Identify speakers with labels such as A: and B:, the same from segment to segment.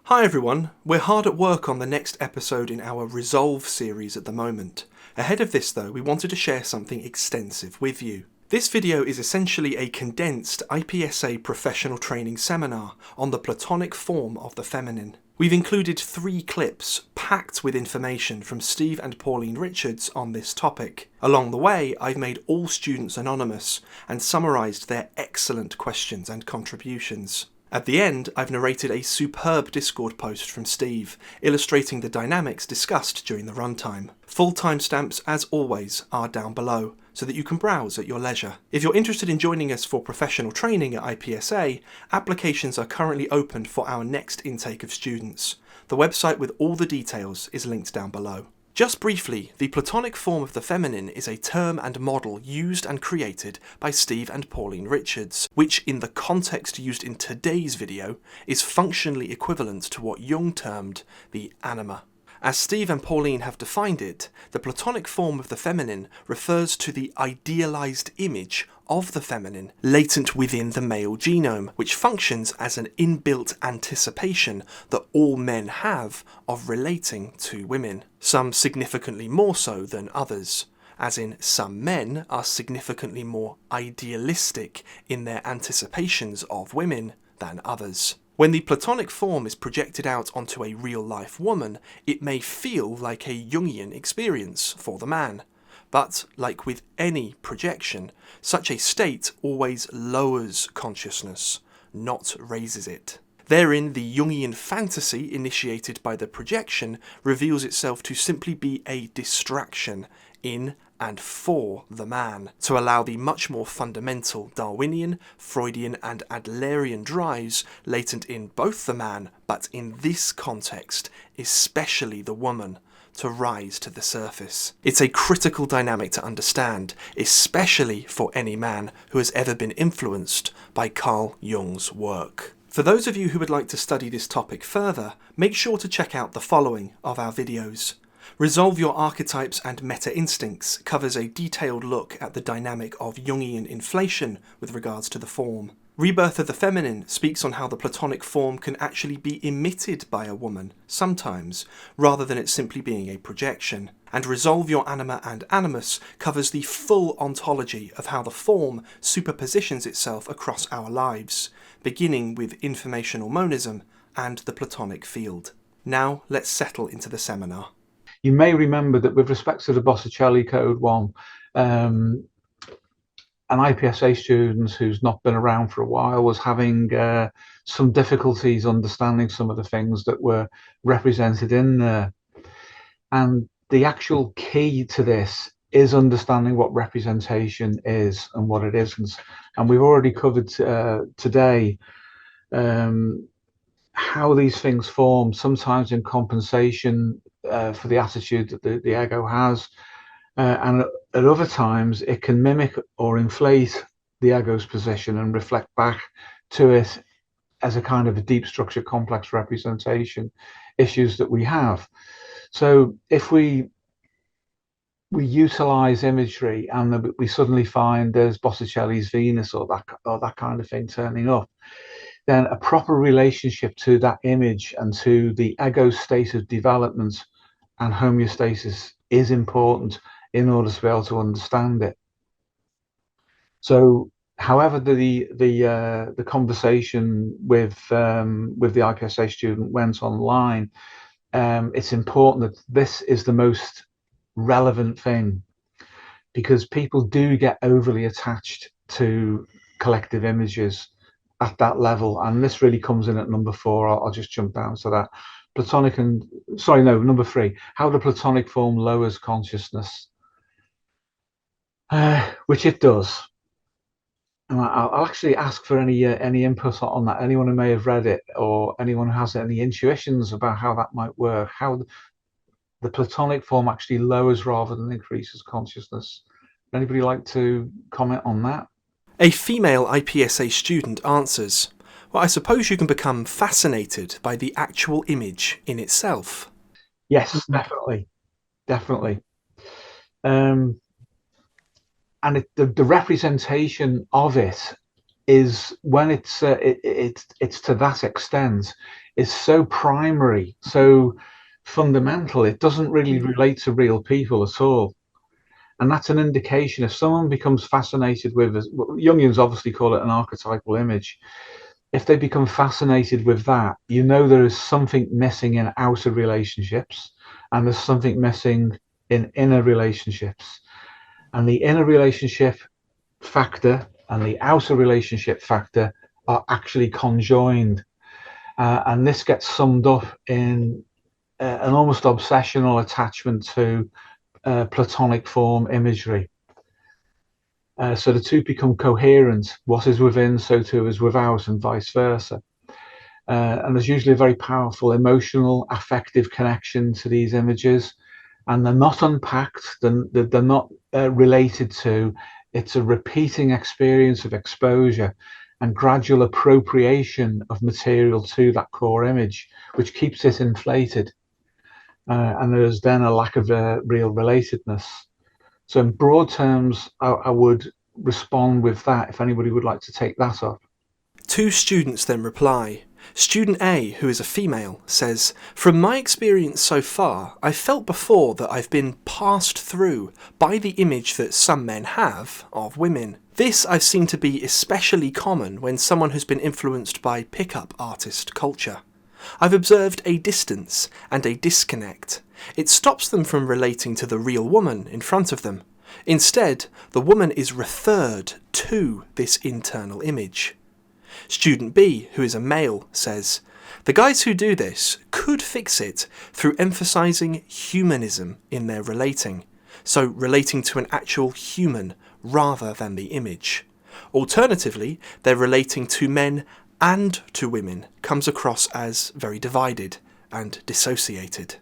A: Hi everyone, we're hard at work on the next episode in our Resolve series at the moment. Ahead of this though, we wanted to share something extensive with you. This video is essentially a condensed IPSA professional training seminar on the Platonic form of the feminine. We've included 3 clips packed with information from Steve and Pauline Richards on this topic. Along the way, I've made all students anonymous and summarised their excellent questions and contributions. At the end, I've narrated a superb Discord post from Steve, illustrating the dynamics discussed during the runtime. Full timestamps, as always, are down below, so that you can browse at your leisure. If you're interested in joining us for professional training at IPSA, applications are currently open for our next intake of students. The website with all the details is linked down below. Just briefly, the Platonic form of the feminine is a term and model used and created by Steve and Pauline Richards, which in the context used in today's video is functionally equivalent to what Jung termed the Anima. As Steve and Pauline have defined it, the Platonic form of the feminine refers to the idealized image of the feminine latent within the male genome, which functions as an inbuilt anticipation that all men have of relating to women, some significantly more so than others, as in some men are significantly more idealistic in their anticipations of women than others. When the Platonic form is projected out onto a real-life woman, it may feel like a Jungian experience for the man. But, like with any projection, such a state always lowers consciousness, not raises it. Therein, the Jungian fantasy initiated by the projection reveals itself to simply be a distraction in and for the man, to allow the much more fundamental Darwinian, Freudian and Adlerian drives latent in both the man, but in this context, especially the woman, to rise to the surface. It's a critical dynamic to understand, especially for any man who has ever been influenced by Carl Jung's work. For those of you who would like to study this topic further, make sure to check out the following of our videos. Resolve Your Archetypes and Meta-Instincts covers a detailed look at the dynamic of Jungian inflation with regards to the form. Rebirth of the Feminine speaks on how the Platonic form can actually be emitted by a woman, sometimes, rather than it simply being a projection. And Resolve Your Anima and Animus covers the full ontology of how the form superpositions itself across our lives, beginning with informational monism and the Platonic field. Now let's settle into the seminar.
B: You may remember that with respect to the Botticelli Code 1, an IPSA student who's not been around for a while was having some difficulties understanding some of the things that were represented in there. And the actual key to this is understanding what representation is and what it isn't. And we've already covered today how these things form, sometimes in compensation for the attitude that the ego has, and at other times it can mimic or inflate the ego's position and reflect back to it as a kind of a deep structure complex representation issues that we have. So if we utilize imagery and we suddenly find there's Botticelli's Venus or that kind of thing turning up, then a proper relationship to that image and to the ego state of development and homeostasis is important in order to be able to understand it. So, however the conversation with the IPSA student went online, it's important that this is the most relevant thing, because people do get overly attached to collective images at that level, and this really comes in at number 4. I'll just jump down to that. Number 3, how the Platonic form lowers consciousness, which it does. And I'll actually ask for any input on that. Anyone who may have read it, or anyone who has any intuitions about how that might work, how the Platonic form actually lowers rather than increases consciousness. Anybody like to comment on that?
A: A female IPSA student answers, "Well, I suppose you can become fascinated by the actual image in itself."
B: Yes, definitely. And the representation of it is, when it's to that extent, is so primary, so fundamental, it doesn't really relate to real people at all. And that's an indication if someone becomes fascinated with, Jungians obviously call it an archetypal image, if they become fascinated with that, you know there is something missing in outer relationships and there's something missing in inner relationships. And the inner relationship factor and the outer relationship factor are actually conjoined. And this gets summed up in an almost obsessional attachment to Platonic Form imagery. So the two become coherent. What is within, so too is without, and vice versa. And there's usually a very powerful emotional, affective connection to these images. And they're not unpacked, they're not related to. It's a repeating experience of exposure and gradual appropriation of material to that core image, which keeps it inflated. And there's then a lack of real relatedness. So in broad terms, I would respond with that if anybody would like to take that up.
A: Two students then reply. Student A, who is a female, says, "From my experience so far, I've felt before that I've been passed through by the image that some men have of women. This I've seen to be especially common when someone has been influenced by pick-up artist culture. I've observed a distance and a disconnect. It stops them from relating to the real woman in front of them. Instead, the woman is referred to this internal image." Student B, who is a male, says, "The guys who do this could fix it through emphasising humanism in their relating, so relating to an actual human rather than the image. Alternatively, their relating to men and to women comes across as very divided and dissociated."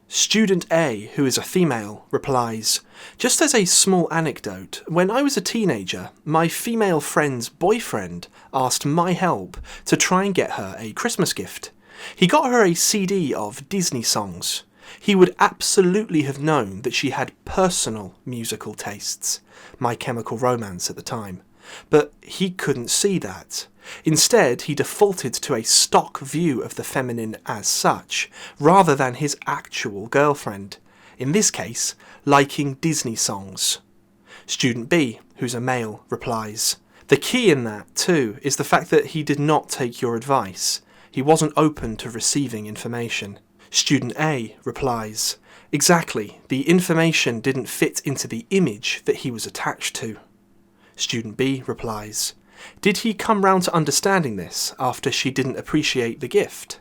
A: Student A, who is a female, replies, "Just as a small anecdote, when I was a teenager, my female friend's boyfriend asked my help to try and get her a Christmas gift. He got her a CD of Disney songs. He would absolutely have known that she had personal musical tastes, My Chemical Romance at the time, but he couldn't see that. Instead, he defaulted to a stock view of the feminine as such, rather than his actual girlfriend, in this case, liking Disney songs." Student B, who's a male, replies, "The key in that, too, is the fact that he did not take your advice. He wasn't open to receiving information." Student A replies, "Exactly, the information didn't fit into the image that he was attached to." Student B replies, "Did he come round to understanding this after she didn't appreciate the gift?"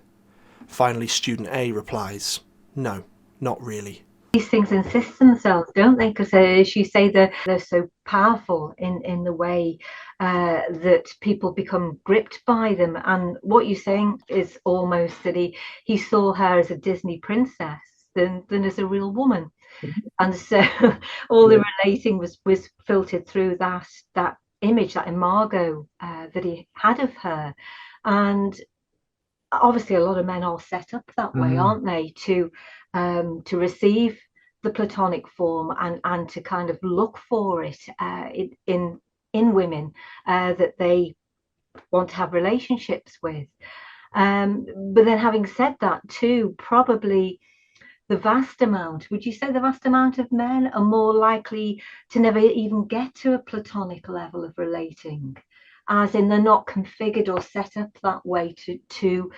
A: Finally, Student A replies, "No, not really."
C: These things insist themselves, don't they? Because as you say, they're so powerful in the way that people become gripped by them. And what you're saying is almost that he saw her as a Disney princess than as a real woman. And so all the relating was filtered through that image, that imago that he had of her. And obviously a lot of men are set up that way, aren't they, to receive the Platonic form and to kind of look for it in women that they want to have relationships with. But then having said that too, probably would you say the vast amount of men are more likely to never even get to a Platonic level of relating, as in they're not configured or set up that way to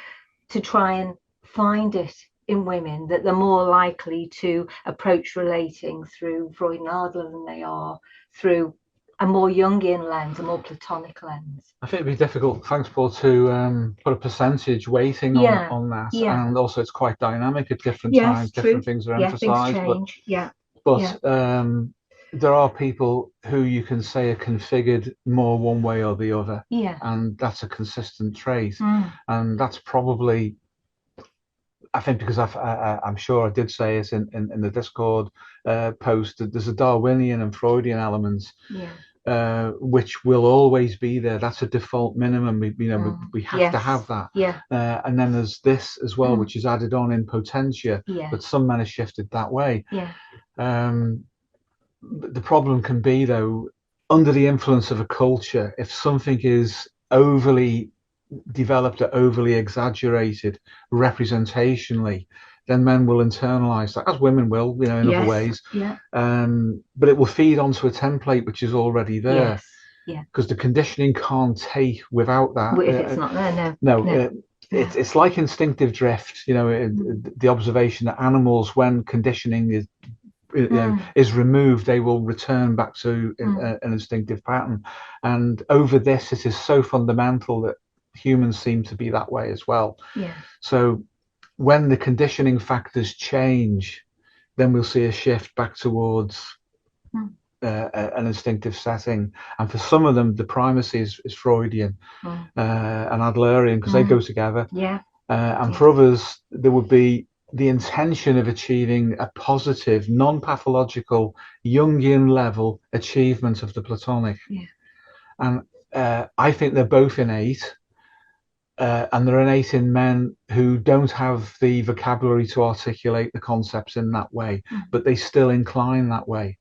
C: try and find it in women, that they're more likely to approach relating through Freud and Adler than they are through a more Jungian lens, a more Platonic lens?
B: I think it'd be difficult, thanks Paul, to put a percentage weighting on that.
C: Yeah.
B: And also it's quite dynamic at different times,
C: true.
B: different things are emphasised.
C: Things change.
B: But there are people who you can say are configured more one way or the other.
C: Yeah.
B: And that's a consistent trait. And that's probably, I think, because I'm sure I did say it in the Discord post, that there's a Darwinian and Freudian element, which will always be there. That's a default minimum. We have to have that. And then there's this as well, which is added on in potentia, but some men are shifted that way. The problem can be, though, under the influence of a culture, if something is overly developed or overly exaggerated representationally, then men will internalize that, as women will, in other ways.
C: Yeah.
B: But it will feed onto a template which is already there.
C: Yes. Yeah.
B: Because the conditioning can't take without that.
C: If it's not there,
B: no. It's like instinctive drift, the observation that animals, when conditioning is removed, they will return back to an instinctive pattern. And over this, it is so fundamental that humans seem to be that way as well.
C: Yeah.
B: So when the conditioning factors change, then we'll see a shift back towards an instinctive setting. And for some of them, the primacy is Freudian and Adlerian, because they go together.
C: Yeah.
B: And for others, there would be the intention of achieving a positive, non-pathological, Jungian level achievement of the Platonic.
C: Yeah.
B: And I think they're both innate. And they're innate in men who don't have the vocabulary to articulate the concepts in that way, but they still incline that way.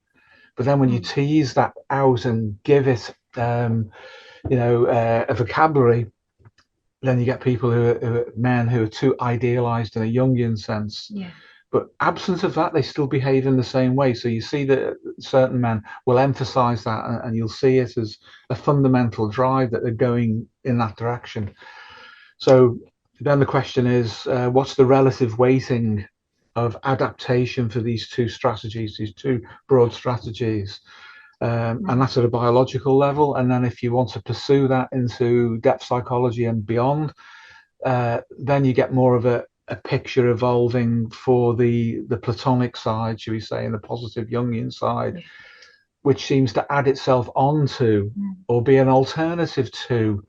B: But then when you tease that out and give it, a vocabulary, then you get people who are men who are too idealized in a Jungian sense.
C: Yeah.
B: But absent of that, they still behave in the same way. So you see that certain men will emphasize that, and you'll see it as a fundamental drive that they're going in that direction. So then the question is, what's the relative weighting of adaptation for these two strategies, these two broad strategies? And that's at a biological level. And then if you want to pursue that into depth psychology and beyond, then you get more of a picture evolving for the Platonic side, should we say, and the positive Jungian side, which seems to add itself onto or be an alternative to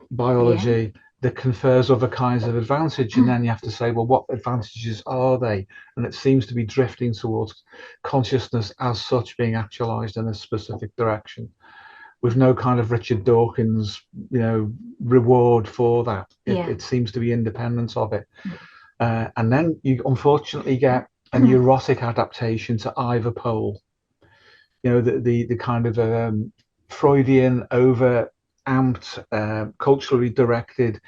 B: biology that confers other kinds of advantage. And then you have to say, well, what advantages are they? And it seems to be drifting towards consciousness as such being actualized in a specific direction, with no kind of Richard Dawkins, reward for that. It seems to be independent of it. And then you unfortunately get a neurotic adaptation to either pole. The kind of Freudian over amped, culturally directed,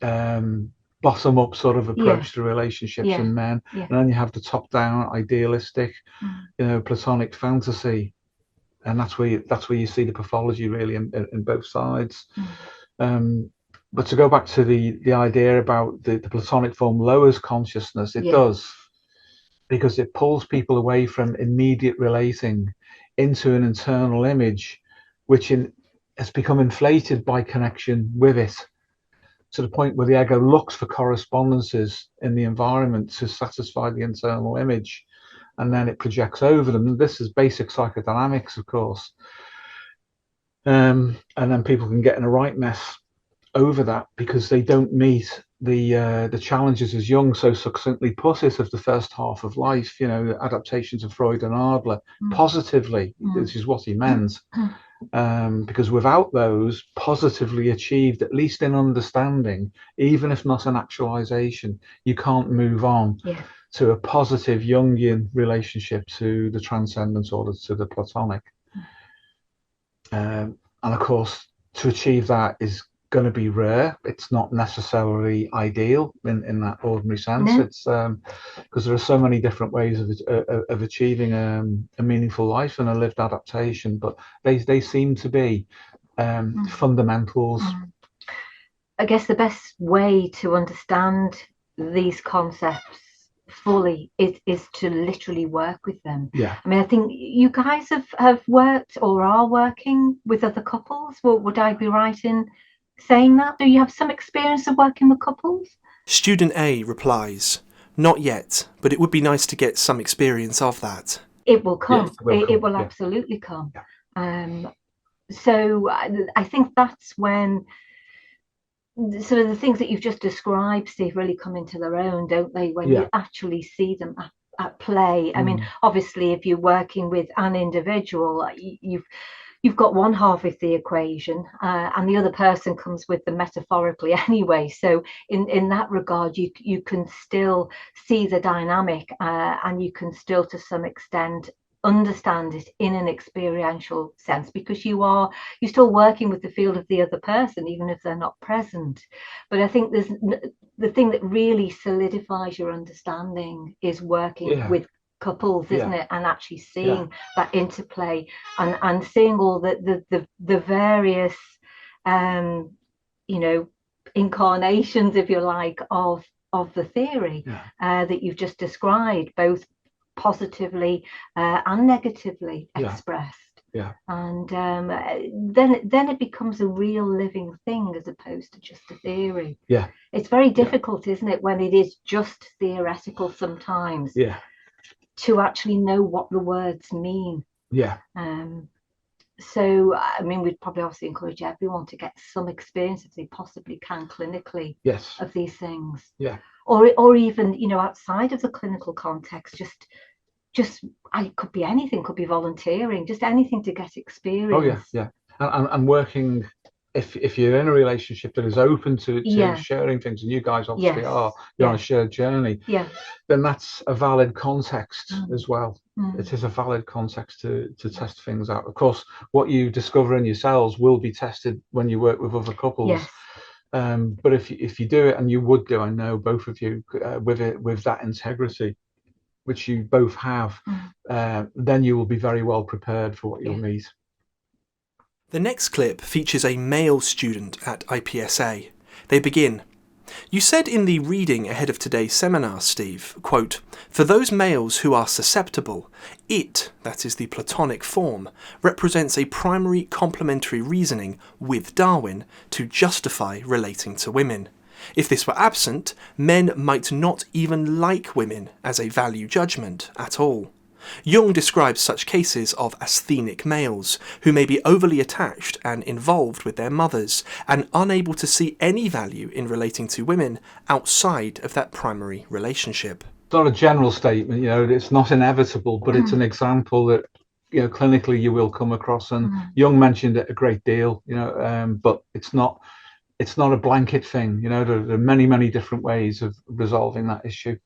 B: bottom up sort of approach to relationships in men. And then you have the top down idealistic, Platonic fantasy. And that's where you see the pathology really in both sides. But to go back to the idea about the Platonic form lowers consciousness, it does, because it pulls people away from immediate relating into an internal image, which has become inflated by connection with it, to the point where the ego looks for correspondences in the environment to satisfy the internal image, and then it projects over them. This is basic psychodynamics, of course. And then people can get in a right mess over that because they don't meet the challenges, as Jung so succinctly put it, of the first half of life, adaptations of Freud and Adler, positively, which is what he meant. Because without those positively achieved, at least in understanding, even if not an actualization, you can't move on to a positive Jungian relationship to the transcendent or to the Platonic. And of course, to achieve that is going to be rare. It's not necessarily ideal in that ordinary sense. It's because there are so many different ways of achieving a meaningful life and a lived adaptation, but they seem to be fundamentals.
C: I guess the best way to understand these concepts fully is to literally work with them. I mean, I think you guys have worked or are working with other couples. Would I be right in saying that? Do you have some experience of working with couples?
A: Student A replies, not yet, but it would be nice to get some experience of that.
C: It will come. It will absolutely come. So I think that's when sort of the things that you've just described, Steve, really come into their own, don't they? When you actually see them at play. I mean, obviously, if you're working with an individual, you've got one half of the equation, and the other person comes with them metaphorically anyway. So in that regard, you can still see the dynamic, and you can still, to some extent, understand it in an experiential sense, because you're still working with the field of the other person, even if they're not present. But I think the thing that really solidifies your understanding is working with couples, isn't it? And actually seeing that interplay and seeing all the various incarnations, if you like, of the theory that you've just described, both positively and negatively expressed. And then it becomes a real living thing as opposed to just a theory. It's very difficult, isn't it, when it is just theoretical sometimes, to actually know what the words mean. So I mean, we'd probably obviously encourage everyone to get some experience, if they possibly can, clinically, of these things. Or even, outside of the clinical context, just it could be anything, could be volunteering, just anything to get experience.
B: And working, if you're in a relationship that is open to sharing things, and you guys obviously are, you're on a shared journey, then that's a valid context as well. It is a valid context to test things out. Of course, what you discover in yourselves will be tested when you work with other couples. But if you do it, and you would do, I know both of you, with that integrity, which you both have, then you will be very well prepared for what you'll meet.
A: The next clip features a male student at IPSA. They begin, "You said in the reading ahead of today's seminar, Steve, quote, for those males who are susceptible, it, that is the Platonic form, represents a primary complementary reasoning with Darwin to justify relating to women. If this were absent, men might not even like women as a value judgment at all. Jung describes such cases of Asthenic males, who may be overly attached and involved with their mothers, and unable to see any value in relating to women outside of that primary relationship."
B: It's not a general statement, it's not inevitable, but it's an example that, clinically you will come across, and Jung mentioned it a great deal, but it's not a blanket thing, there are many, many different ways of resolving that issue.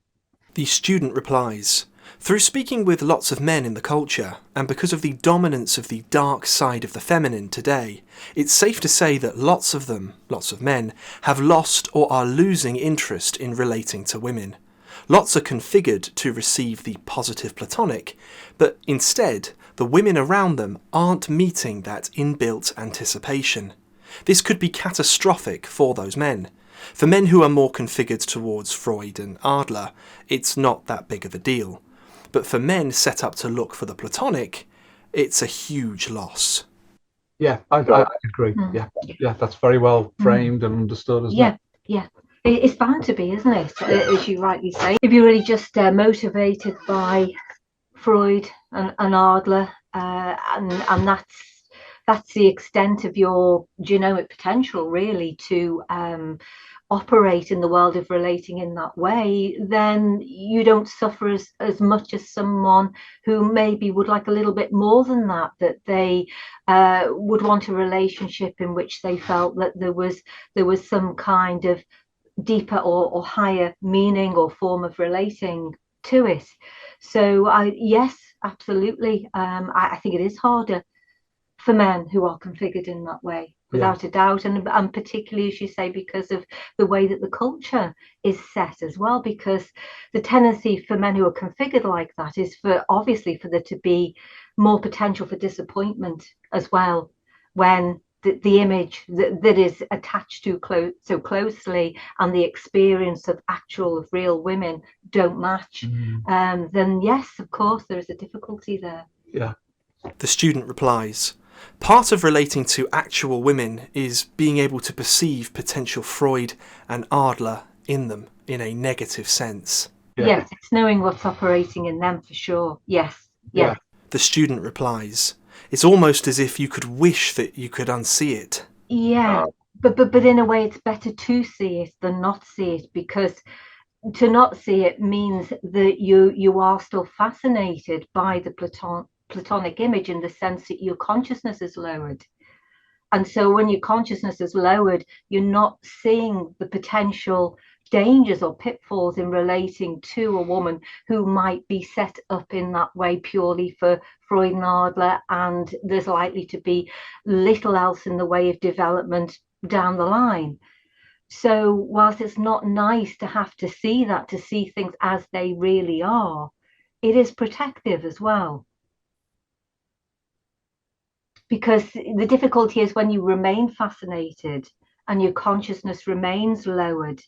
A: The student replies, "Through speaking with lots of men in the culture, and because of the dominance of the dark side of the feminine today, it's safe to say that lots of men, have lost or are losing interest in relating to women. Lots are configured to receive the positive Platonic, but instead, the women around them aren't meeting that inbuilt anticipation. This could be catastrophic for those men. For men who are more configured towards Freud and Adler, it's not that big of a deal. But for men set up to look for the Platonic, it's a huge loss."
B: I agree. That's very well framed and understood, isn't it?
C: It's bound to be, isn't it? As you rightly say, if you're really just motivated by Freud and Adler, and that's the extent of your genomic potential, really, to operate in the world of relating in that way, then you don't suffer as much as someone who maybe would like a little bit more than that they would want a relationship in which they felt that there was some kind of deeper or higher meaning or form of relating to it. So yes, absolutely, I think it is harder for men who are configured in that way, without a doubt, and particularly, as you say, because of the way that the culture is set as well, because the tendency for men who are configured like that is obviously for there to be more potential for disappointment as well, when the image that is attached to so closely and the experience of real women don't match, then yes, of course, there is a difficulty there.
A: The student replies, "Part of relating to actual women is being able to perceive potential Freud and Adler in them in a negative sense."
C: Yes, it's knowing what's operating in them for sure. Yes.
A: The student replies, "It's almost as if you could wish that you could unsee it."
C: But in a way it's better to see it than not see it, because to not see it means that you are still fascinated by the Platonic image, in the sense that your consciousness is lowered. And so when your consciousness is lowered, you're not seeing the potential dangers or pitfalls in relating to a woman who might be set up in that way purely for Freud and Adler, and there's likely to be little else in the way of development down the line. So whilst it's not nice to have to see that, to see things as they really are, it is protective as well. Because the difficulty is when you remain fascinated and your consciousness remains lowered,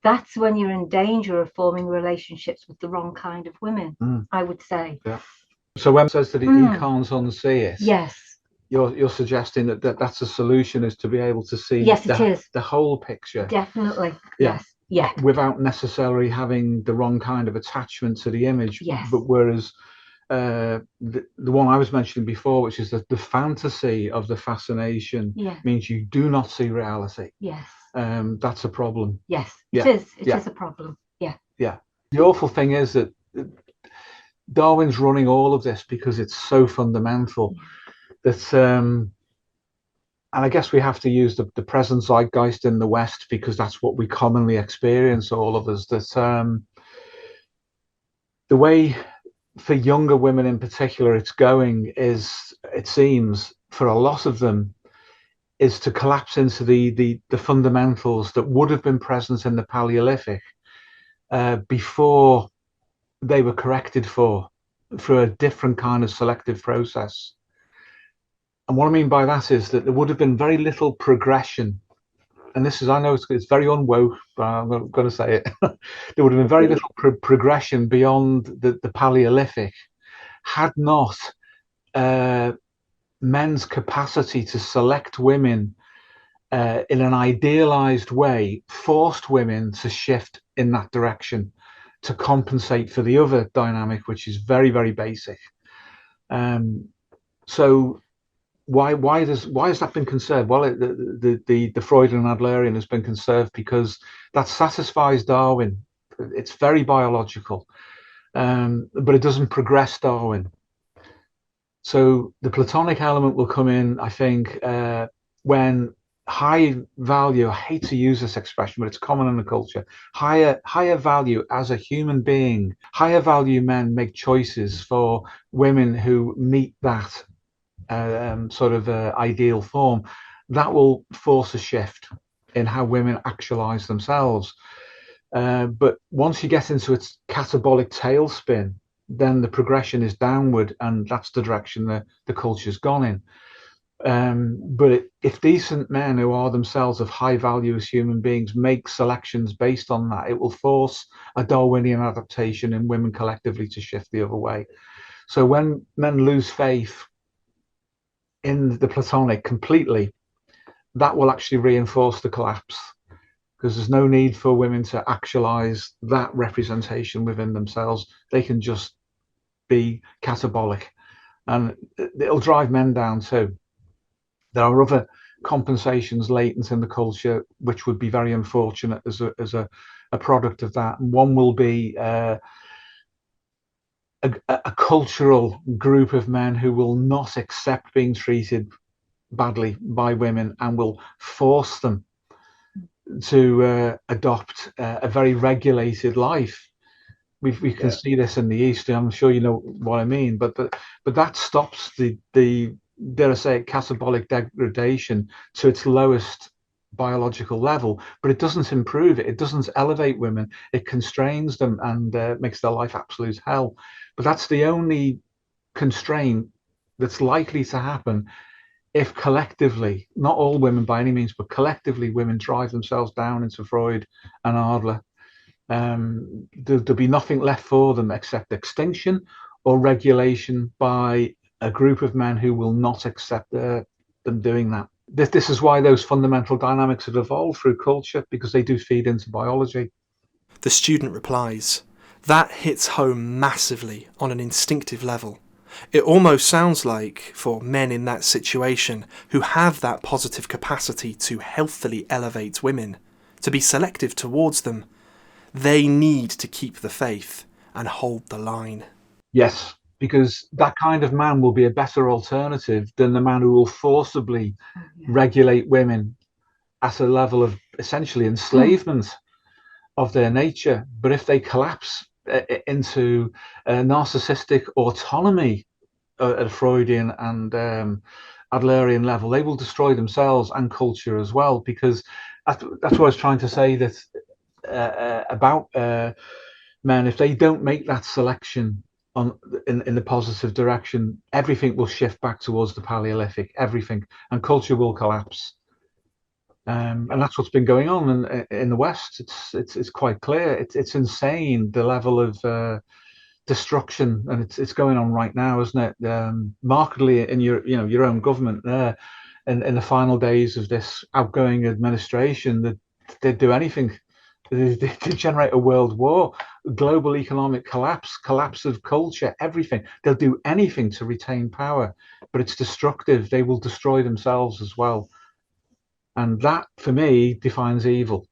C: that's when you're in danger of forming relationships with the wrong kind of women, I would say.
B: Yeah. So when it says that he can't unsee it,
C: yes,
B: you're suggesting that's a solution, is to be able to see the whole picture.
C: Definitely.
B: Yeah.
C: Yes. Yeah.
B: Without necessarily having the wrong kind of attachment to the image.
C: Yes.
B: But whereas the one I was mentioning before, which is the fantasy of the fascination, means you do not see reality.
C: Yes.
B: That's a problem.
C: Yes, it is. It is a problem. Yeah.
B: Yeah. The awful thing is that Darwin's running all of this because it's so fundamental that, and I guess we have to use the present zeitgeist in the West because that's what we commonly experience, all of us, that the way for younger women in particular it's going is, it seems, for a lot of them, is to collapse into the fundamentals that would have been present in the Paleolithic before they were corrected for through a different kind of selective process. And what I mean by that is that there would have been very little progression. And this is, I know it's very unwoke, but I'm going to say it. There would have been very little progression beyond the Paleolithic had not men's capacity to select women in an idealized way forced women to shift in that direction to compensate for the other dynamic, which is very, very basic. So why has that been conserved? Well, the Freudian and Adlerian has been conserved because that satisfies Darwin. It's very biological, but it doesn't progress Darwin. So the Platonic element will come in, I think, when high value, I hate to use this expression, but it's common in the culture, higher value as a human being, higher value men make choices for women who meet that sort of ideal form. That will force a shift in how women actualize themselves. But once you get into its catabolic tailspin, then the progression is downward, and that's the direction the culture's gone in. But if decent men who are themselves of high value as human beings make selections based on that, it will force a Darwinian adaptation in women collectively to shift the other way. So when men lose faith in the Platonic completely, that will actually reinforce the collapse, because there's no need for women to actualize that representation within themselves. They can just be catabolic, and it'll drive men down too. There are other compensations latent in the culture which would be very unfortunate as a product of that. And one will be a cultural group of men who will not accept being treated badly by women and will force them to adopt a very regulated life. We can see this in the East. I'm sure you know what I mean, but that stops the dare I say it, catabolic degradation to its lowest biological level, but it doesn't improve it. It doesn't elevate women. It constrains them and makes their life absolute hell. But that's the only constraint that's likely to happen if collectively, not all women by any means, but collectively women drive themselves down into Freud and Adler. There'll be nothing left for them except extinction or regulation by a group of men who will not accept them doing that. This is why those fundamental dynamics have evolved through culture, because they do feed into biology.
A: The student replies, "That hits home massively on an instinctive level. It almost sounds like, for men in that situation who have that positive capacity to healthily elevate women, to be selective towards them, they need to keep the faith and hold the line."
B: Yes, because that kind of man will be a better alternative than the man who will forcibly regulate women at a level of essentially enslavement. of their nature. But if they collapse into narcissistic autonomy at a Freudian and Adlerian level, they will destroy themselves and culture as well, because that's what I was trying to say, that about men, if they don't make that selection in the positive direction, everything will shift back towards the Paleolithic, everything, and culture will collapse. And that's what's been going on in the West. It's quite clear. It's insane, the level of destruction, and it's going on right now, isn't it? Markedly in your own government there, in the final days of this outgoing administration, that they'd do anything. They generate a world war, global economic collapse of culture, everything. They'll do anything to retain power, but it's destructive. They will destroy themselves as well. And that, for me, defines evil.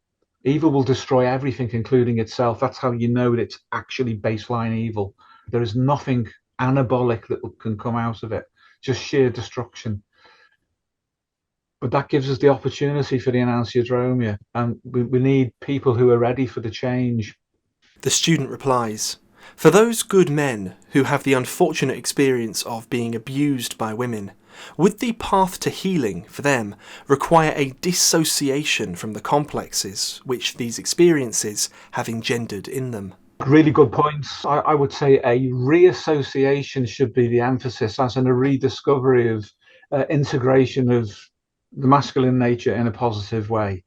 B: Evil will destroy everything, including itself. That's how you know that it's actually baseline evil. There is nothing anabolic that can come out of it, just sheer destruction. But that gives us the opportunity for the enantiodromia, and we need people who are ready for the change.
A: The student replies, "For those good men who have the unfortunate experience of being abused by women, would the path to healing for them require a dissociation from the complexes which these experiences have engendered in them?"
B: Really good points. I would say a reassociation should be the emphasis, as in a rediscovery of integration of the masculine nature in a positive way.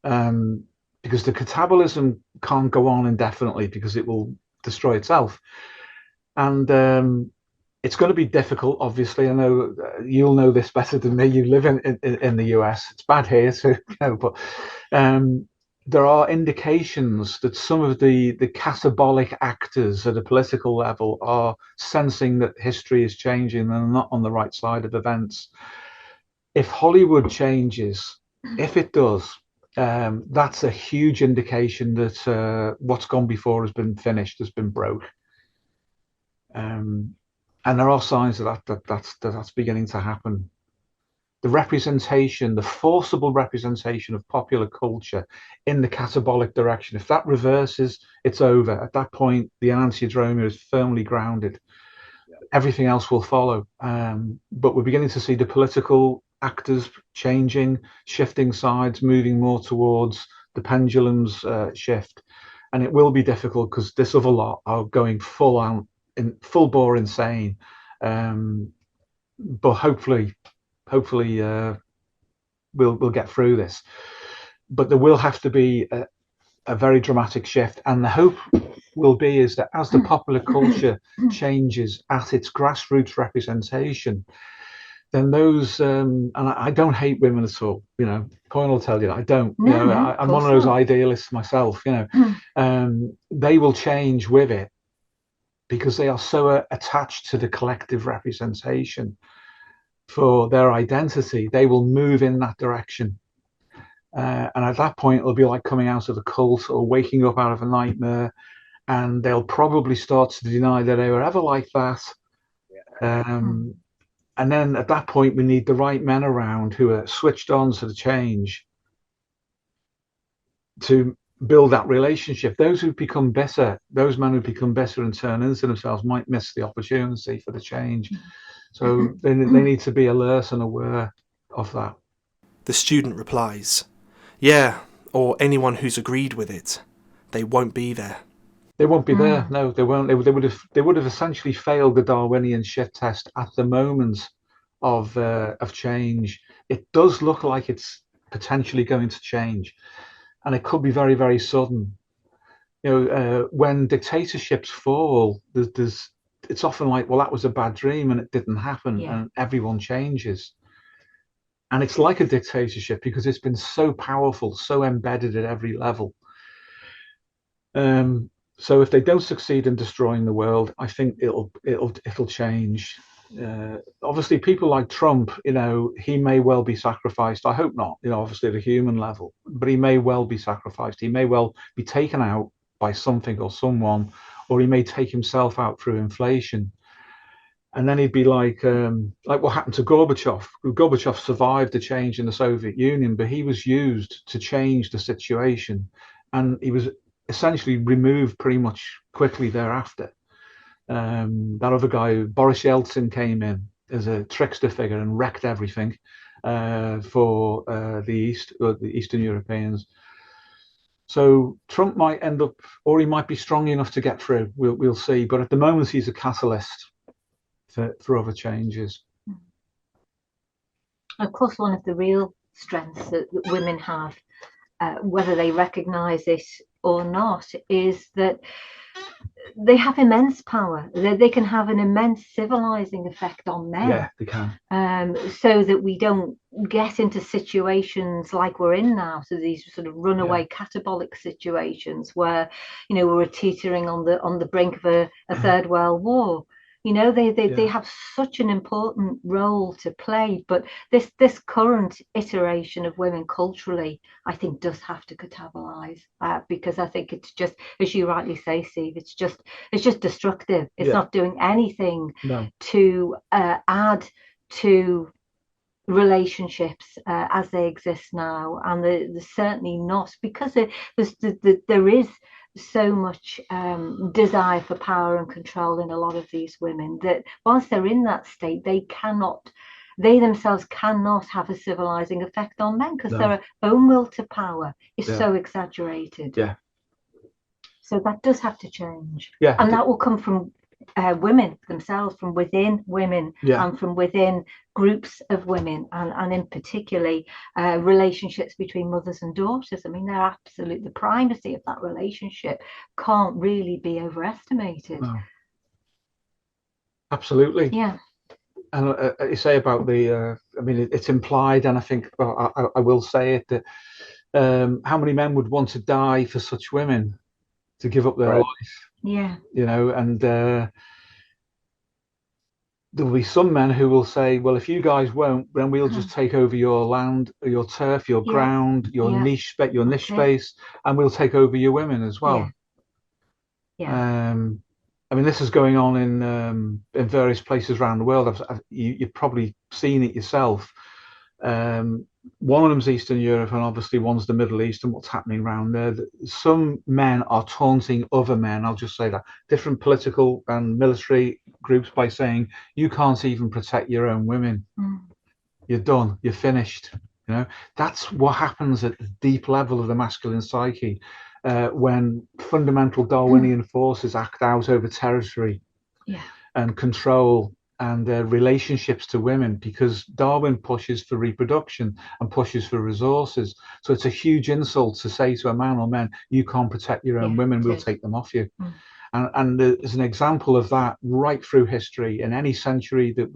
B: Because the catabolism can't go on indefinitely, because it will destroy itself. And it's going to be difficult, obviously. I know you'll know this better than me. You live in the US. It's bad here too, but there are indications that some of the catabolic actors at a political level are sensing that history is changing and not on the right side of events. If Hollywood changes, if it does, that's a huge indication that what's gone before has been finished, has been broke. And there are signs of that's beginning to happen. The representation, the forcible representation of popular culture in the catabolic direction, if that reverses, it's over. At that point, the enantiodromia is firmly grounded. Everything else will follow. But we're beginning to see the political actors changing, shifting sides, moving more towards the pendulum's shift. And it will be difficult, because this other lot are going full bore insane. But hopefully we'll get through this. But there will have to be a very dramatic shift, and the hope will be is that as the popular culture changes at its grassroots representation, then those and I don't hate women at all, Point will tell you that I don't. I'm one of those idealists myself. They will change with it, because they are so attached to the collective representation for their identity. They will move in that direction. And at that point, it'll be like coming out of a cult or waking up out of a nightmare, and they'll probably start to deny that they were ever like that. And then at that point, we need the right men around who are switched on to the change to build that relationship. Those who become better, those men who become better and turn into themselves, might miss the opportunity for the change. So they need to be alert and aware of that.
A: The student replies, "Yeah, or anyone who's agreed with it. They won't be there."
B: They won't be there. No, they won't. They would have essentially failed the Darwinian shift test at the moment of change. It does look like it's potentially going to change, and it could be very, very sudden. When dictatorships fall, it's often like, well, that was a bad dream and it didn't happen, and everyone changes. And it's like a dictatorship because it's been so powerful, so embedded at every level. So if they don't succeed in destroying the world, I think it'll change. Obviously, people like Trump, he may well be sacrificed. I hope not, obviously at a human level, but he may well be sacrificed. He may well be taken out by something or someone, or he may take himself out through inflation. And then he'd be like what happened to Gorbachev. Gorbachev survived the change in the Soviet Union, but he was used to change the situation, and he was essentially removed pretty much quickly thereafter. That other guy, Boris Yeltsin, came in as a trickster figure and wrecked everything for the East, or the Eastern Europeans. So Trump might end up, or he might be strong enough to get through. We'll see. But at the moment, he's a catalyst for other changes.
C: Of course, one of the real strengths that women have, whether they recognise it or not, is that they have immense power. They can have an immense civilising effect on men.
B: Yeah, they can.
C: So that we don't get into situations like we're in now, so these sort of runaway catabolic situations where, you know, we're teetering on the brink of a third world war. You know, they have such an important role to play, but this current iteration of women culturally, I think, does have to catabolise, because I think it's just, as you rightly say, Steve, it's just destructive. It's not doing anything to add to relationships as they exist now, and they're certainly not, because there is so much desire for power and control in a lot of these women, that whilst they're in that state, they themselves cannot have a civilizing effect on men, because their own will to power is so exaggerated. So that does have to change, and that will come from women themselves, from within women, and from within groups of women, and in particularly relationships between mothers and daughters. I mean, the primacy of that relationship can't really be overestimated.
B: No. Absolutely.
C: Yeah.
B: And you say about the, I mean, it's implied, and I think, well, I will say it, that how many men would want to die for such women, to give up their life?
C: Yeah.
B: You know, and there'll be some men who will say, well, if you guys won't, then we'll just take over your land, your turf, your ground, your niche space, and we'll take over your women as well. I mean, this is going on in various places around the world. You've probably seen it yourself. One of them's Eastern Europe, and obviously one's the Middle East, and what's happening around there. Some men are taunting other men, I'll just say that, different political and military groups, by saying, you can't even protect your own women. You're done, you're finished. You know, that's what happens at the deep level of the masculine psyche, when fundamental Darwinian forces act out over territory and control and relationships to women, because Darwin pushes for reproduction and pushes for resources. So it's a huge insult to say to a man or men, you can't protect your own women, we'll take them off you. And there's an example of that right through history in any century that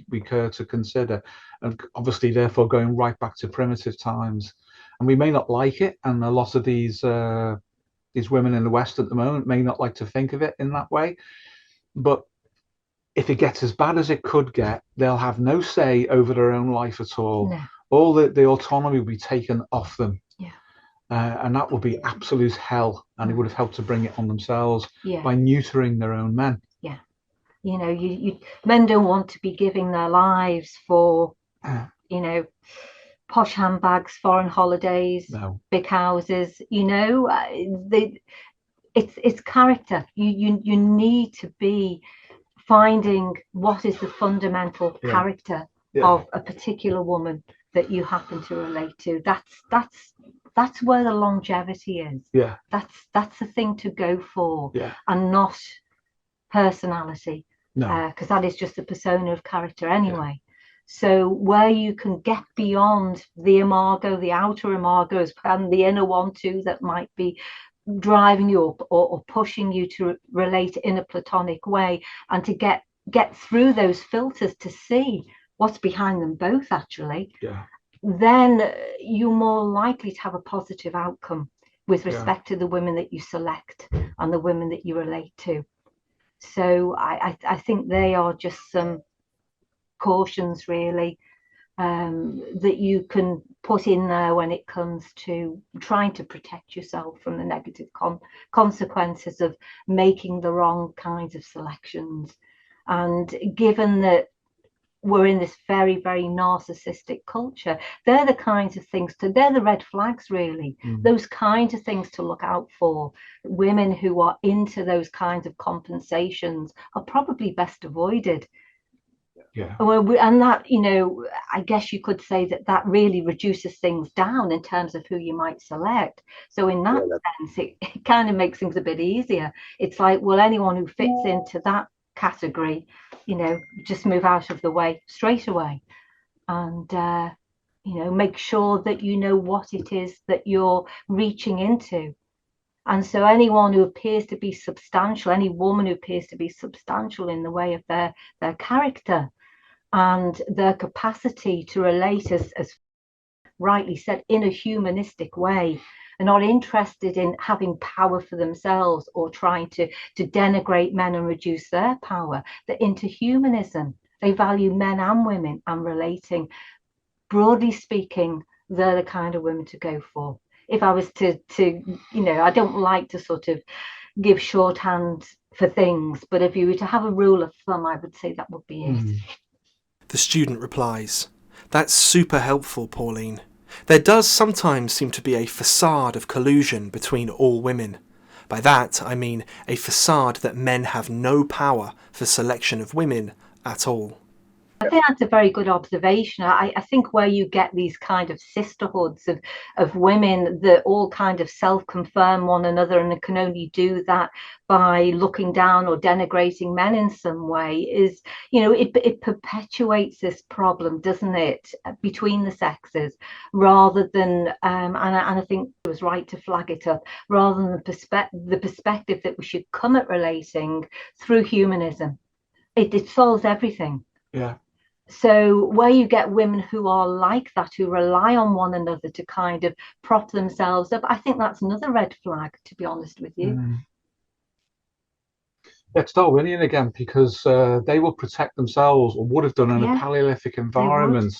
B: we care to consider, and obviously therefore going right back to primitive times. And we may not like it, and a lot of these women in the West at the moment may not like to think of it in that way, but if it gets as bad as it could get, they'll have no say over their own life at all. All the autonomy will be taken off them. And that will be absolute hell, and it would have helped to bring it on themselves by neutering their own men.
C: You know, men don't want to be giving their lives for, you know, posh handbags, foreign holidays, big houses. You know, it's character. You need to be finding what is the fundamental character of a particular woman that you happen to relate to. That's where the longevity is. That's the thing to go for, and not personality, because that is just a persona of character anyway. So where you can get beyond the imago, the outer imagos, and the inner one too, that might be driving you up or pushing you to relate in a Platonic way, and to get through those filters to see what's behind them both, actually, then you're more likely to have a positive outcome with respect to the women that you select and the women that you relate to. So I think they are just some cautions, really, that you can put in there when it comes to trying to protect yourself from the negative consequences of making the wrong kinds of selections. And given that we're in this very, very narcissistic culture. They're the kinds of things they're the red flags, really. Those kinds of things to look out for. Women who are into those kinds of compensations are probably best avoided.
B: Yeah.
C: And that, I guess you could say that really reduces things down in terms of who you might select. So in that sense, it kind of makes things a bit easier. It's like, well, anyone who fits into that category, just move out of the way straight away, and make sure that you know what it is that you're reaching into. And so anyone who appears to be substantial, any woman who appears to be substantial in the way of their character and their capacity to relate, as rightly said, in a humanistic way, and not interested in having power for themselves or trying to denigrate men and reduce their power. They're into humanism. They value men and women and relating. Broadly speaking, they're the kind of women to go for. If I was to I don't like to sort of give shorthand for things, but if you were to have a rule of thumb, I would say that would be it.
A: The student replies, "That's super helpful, Pauline. There does sometimes seem to be a facade of collusion between all women. By that, I mean a facade that men have no power for selection of women at all."
C: I think that's a very good observation. I think where you get these kind of sisterhoods of women that all kind of self-confirm one another and can only do that by looking down or denigrating men in some way is, it perpetuates this problem, doesn't it, between the sexes, rather than, and I think it was right to flag it up, rather than the perspective that we should come at relating through humanism. It solves everything.
B: Yeah.
C: So where you get women who are like that, who rely on one another to kind of prop themselves up, I think that's another red flag, to be honest with you.
B: It's Darwinian again, because they will protect themselves, or would have done in a Paleolithic environment,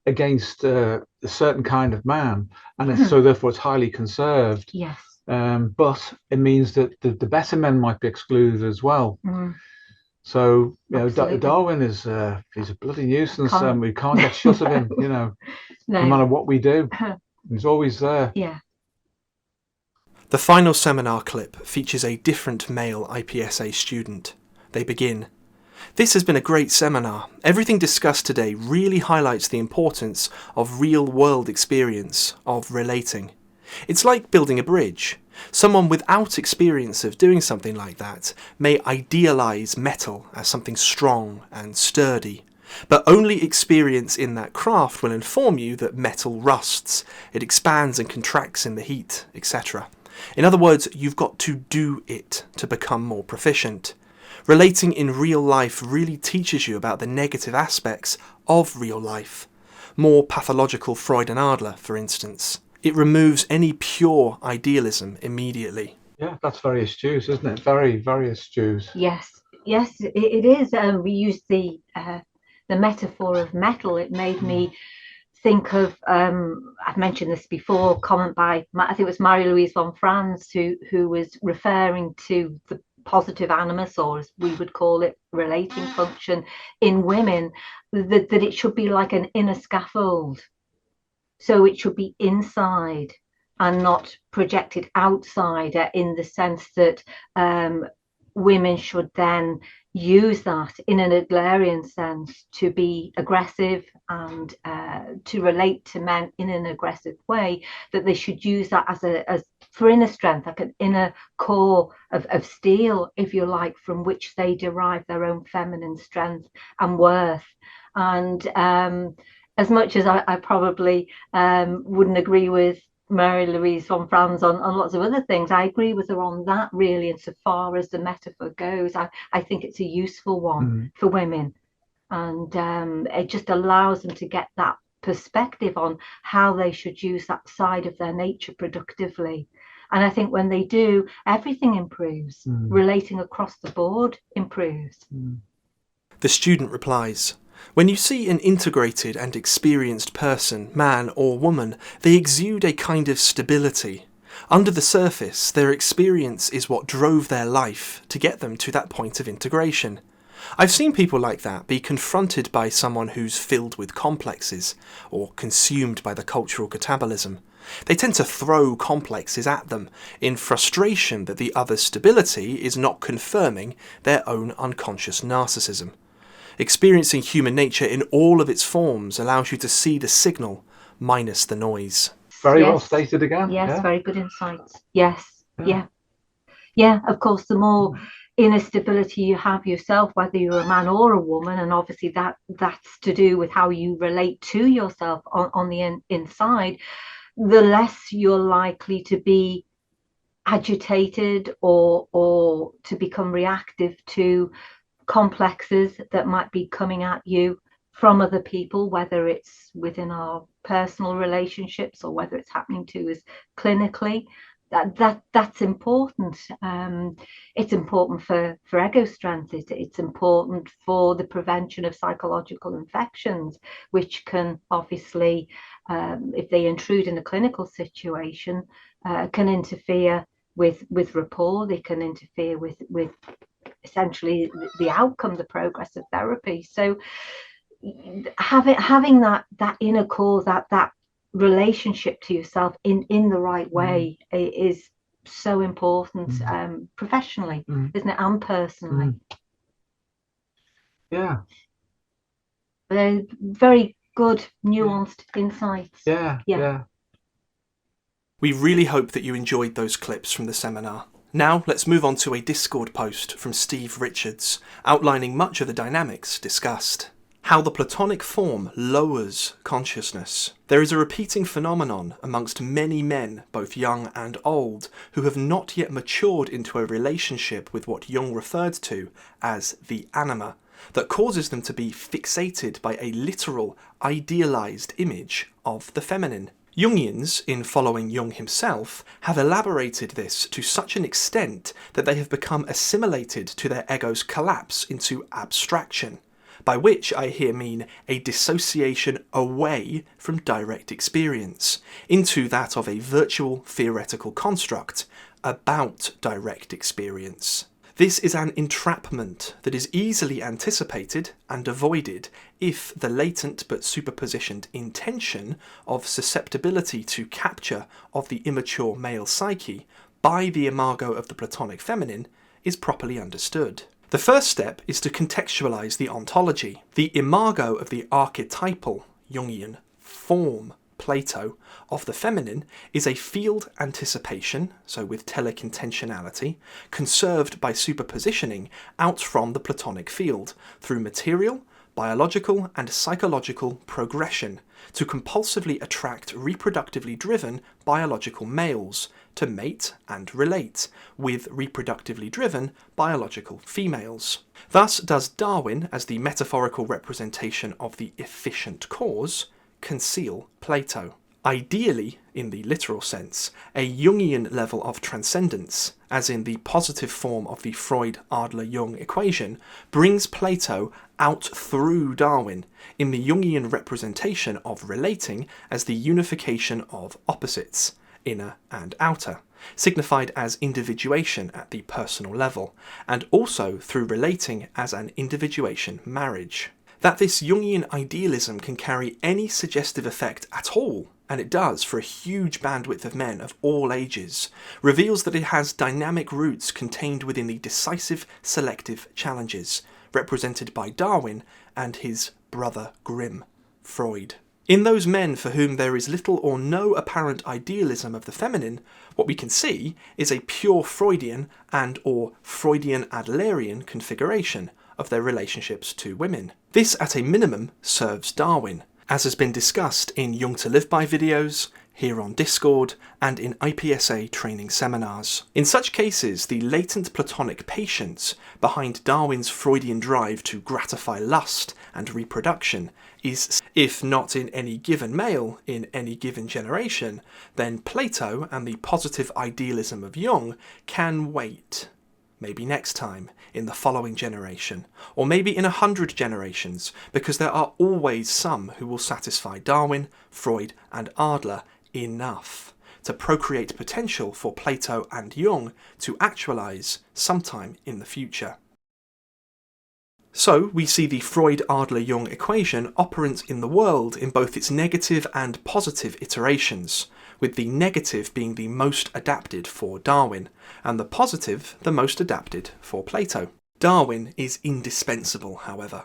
B: against a certain kind of man, and so therefore it's highly conserved.
C: Yes.
B: But it means that the better men might be excluded as well. So Darwin is he's a bloody nuisance, and we can't get shut of him. No matter what we do, he's always there.
C: Yeah.
A: The final seminar clip features a different male IPSA student. They begin, "This has been a great seminar. Everything discussed today really highlights the importance of real-world experience, of relating. It's like building a bridge. Someone without experience of doing something like that may idealise metal as something strong and sturdy, but only experience in that craft will inform you that metal rusts, it expands and contracts in the heat, etc. In other words, you've got to do it to become more proficient. Relating in real life really teaches you about the negative aspects of real life. More pathological Freud and Adler, for instance. It removes any pure idealism immediately."
B: Yeah, that's very astute, isn't it? Very, very astute.
C: Yes, it is. We used the metaphor of metal. It made me think of, I've mentioned this before, comment by, I think it was Marie-Louise von Franz, who was referring to the positive animus, or as we would call it, relating function in women, that it should be like an inner scaffold. So it should be inside and not projected outside, in the sense that women should then use that in an Adlerian sense to be aggressive and to relate to men in an aggressive way, that they should use that as for inner strength, like an inner core of steel, if you like, from which they derive their own feminine strength and worth. And as much as I probably wouldn't agree with Marie-Louise von Franz on lots of other things, I agree with her on that, really, insofar as the metaphor goes. I think it's a useful one for women, and it just allows them to get that perspective on how they should use that side of their nature productively. And I think when they do, everything improves. Relating across the board improves.
A: The student replies, "When you see an integrated and experienced person, man or woman, they exude a kind of stability. Under the surface, their experience is what drove their life to get them to that point of integration. I've seen people like that be confronted by someone who's filled with complexes, or consumed by the cultural catabolism. They tend to throw complexes at them, in frustration that the other's stability is not confirming their own unconscious narcissism. Experiencing human nature in all of its forms allows you to see the signal, minus the noise.
B: Very well stated again.
C: Yes,
B: yeah.
C: Very good insights. Yes, yeah. Of course, the more inner stability you have yourself, whether you're a man or a woman, and obviously that's to do with how you relate to yourself on the inside, the less you're likely to be agitated or to become reactive to complexes that might be coming at you from other people, whether it's within our personal relationships or whether it's happening to us clinically. That's important. It's important for ego strength. It's important for the prevention of psychological infections, which can obviously, if they intrude in a clinical situation, can interfere with rapport. They can interfere with essentially the outcome, the progress of therapy. So having that inner core, that relationship to yourself in the right way is so important, professionally, isn't it, and personally.
B: Yeah.
C: They're very good, nuanced insights.
B: Yeah.
A: We really hope that you enjoyed those clips from the seminar. Now let's move on to a Discord post from Steve Richards, outlining much of the dynamics discussed. How the Platonic form lowers consciousness. There is a repeating phenomenon amongst many men, both young and old, who have not yet matured into a relationship with what Jung referred to as the Anima, that causes them to be fixated by a literal, idealised image of the feminine. Jungians, in following Jung himself, have elaborated this to such an extent that they have become assimilated to their ego's collapse into abstraction, by which I here mean a dissociation away from direct experience, into that of a virtual theoretical construct about direct experience. This is an entrapment that is easily anticipated and avoided if the latent but superpositioned intention of susceptibility to capture of the immature male psyche by the imago of the Platonic feminine is properly understood. The first step is to contextualise the ontology. The imago of the archetypal Jungian form, Plato, of the feminine is a field anticipation, so with telic intentionality, conserved by superpositioning out from the Platonic field through material, biological and psychological progression to compulsively attract reproductively driven biological males to mate and relate with reproductively driven biological females. Thus does Darwin, as the metaphorical representation of the efficient cause, conceal Plato. Ideally, in the literal sense, a Jungian level of transcendence, as in the positive form of the Freud-Adler-Jung equation, brings Plato out through Darwin, in the Jungian representation of relating as the unification of opposites, inner and outer, signified as individuation at the personal level, and also through relating as an individuation marriage. That this Jungian idealism can carry any suggestive effect at all, and it does for a huge bandwidth of men of all ages, reveals that it has dynamic roots contained within the decisive selective challenges, represented by Darwin and his brother Grimm, Freud. In those men for whom there is little or no apparent idealism of the feminine, what we can see is a pure Freudian and or Freudian-Adlerian configuration of their relationships to women. This at a minimum serves Darwin, as has been discussed in Jung to Live By videos, here on Discord, and in IPSA training seminars. In such cases, the latent Platonic patience behind Darwin's Freudian drive to gratify lust and reproduction is, if not in any given male in any given generation, then Plato and the positive idealism of Jung can wait. Maybe next time, in the following generation, or maybe in 100 generations, because there are always some who will satisfy Darwin, Freud and Adler enough to procreate potential for Plato and Jung to actualise sometime in the future. So we see the Freud-Adler-Jung equation operant in the world in both its negative and positive iterations, with the negative being the most adapted for Darwin, and the positive the most adapted for Plato. Darwin is indispensable, however.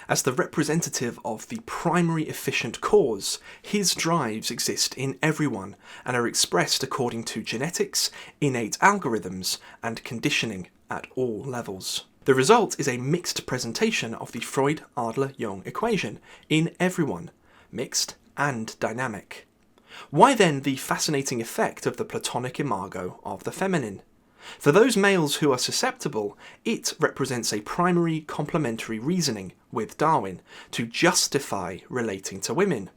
A: As the representative of the primary efficient cause, his drives exist in everyone and are expressed according to genetics, innate algorithms, and conditioning at all levels. The result is a mixed presentation of the Freud-Adler-Jung equation in everyone, mixed and dynamic. Why then the fascinating effect of the Platonic imago of the feminine? For those males who are susceptible, it represents a primary complementary reasoning with Darwin to justify relating to women.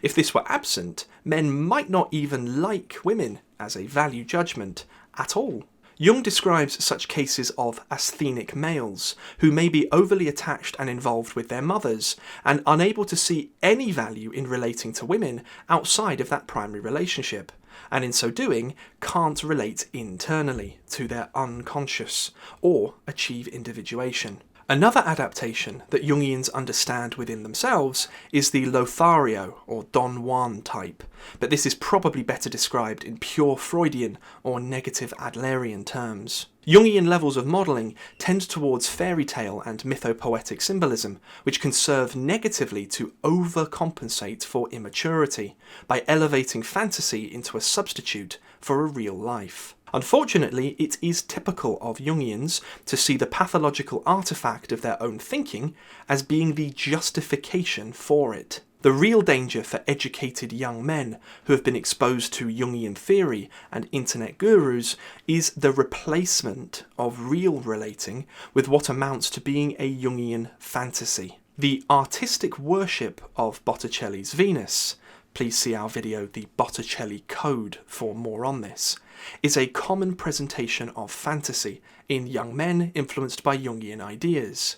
A: If this were absent, men might not even like women as a value judgment at all. Jung describes such cases of Asthenic males, who may be overly attached and involved with their mothers, and unable to see any value in relating to women outside of that primary relationship, and in so doing can't relate internally to their unconscious, or achieve individuation. Another adaptation that Jungians understand within themselves is the Lothario or Don Juan type, but this is probably better described in pure Freudian or negative Adlerian terms. Jungian levels of modelling tend towards fairy tale and mythopoetic symbolism, which can serve negatively to overcompensate for immaturity by elevating fantasy into a substitute for a real life. Unfortunately, it is typical of Jungians to see the pathological artifact of their own thinking as being the justification for it. The real danger for educated young men who have been exposed to Jungian theory and internet gurus is the replacement of real relating with what amounts to being a Jungian fantasy. The artistic worship of Botticelli's Venus, please see our video The Botticelli Code for more on this, is a common presentation of fantasy in young men influenced by Jungian ideas.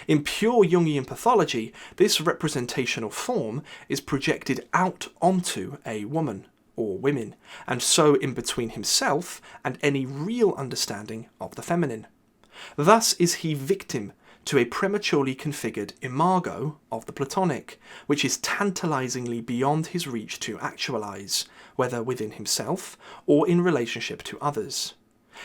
A: In pure Jungian pathology, this representational form is projected out onto a woman, or women, and so in between himself and any real understanding of the feminine. Thus is he victim to a prematurely configured imago of the Platonic, which is tantalizingly beyond his reach to actualize, whether within himself or in relationship to others.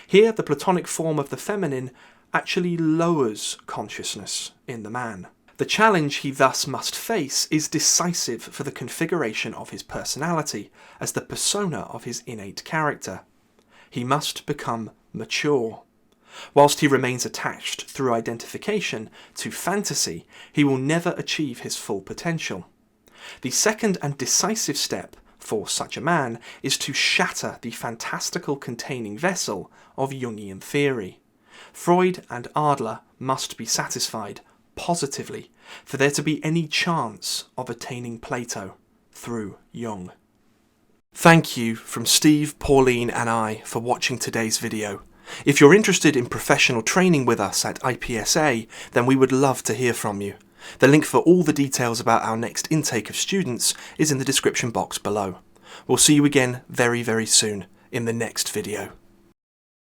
A: Here, the Platonic form of the feminine actually lowers consciousness in the man. The challenge he thus must face is decisive for the configuration of his personality as the persona of his innate character. He must become mature. Whilst he remains attached through identification to fantasy, he will never achieve his full potential. The second and decisive step for such a man is to shatter the fantastical containing vessel of Jungian theory. Freud and Adler must be satisfied positively for there to be any chance of attaining Plato through Jung. Thank you from Steve, Pauline and I for watching today's video. If you're interested in professional training with us at IPSA, then we would love to hear from you. The link for all the details about our next intake of students is in the description box below. We'll see you again very, very soon in the next video.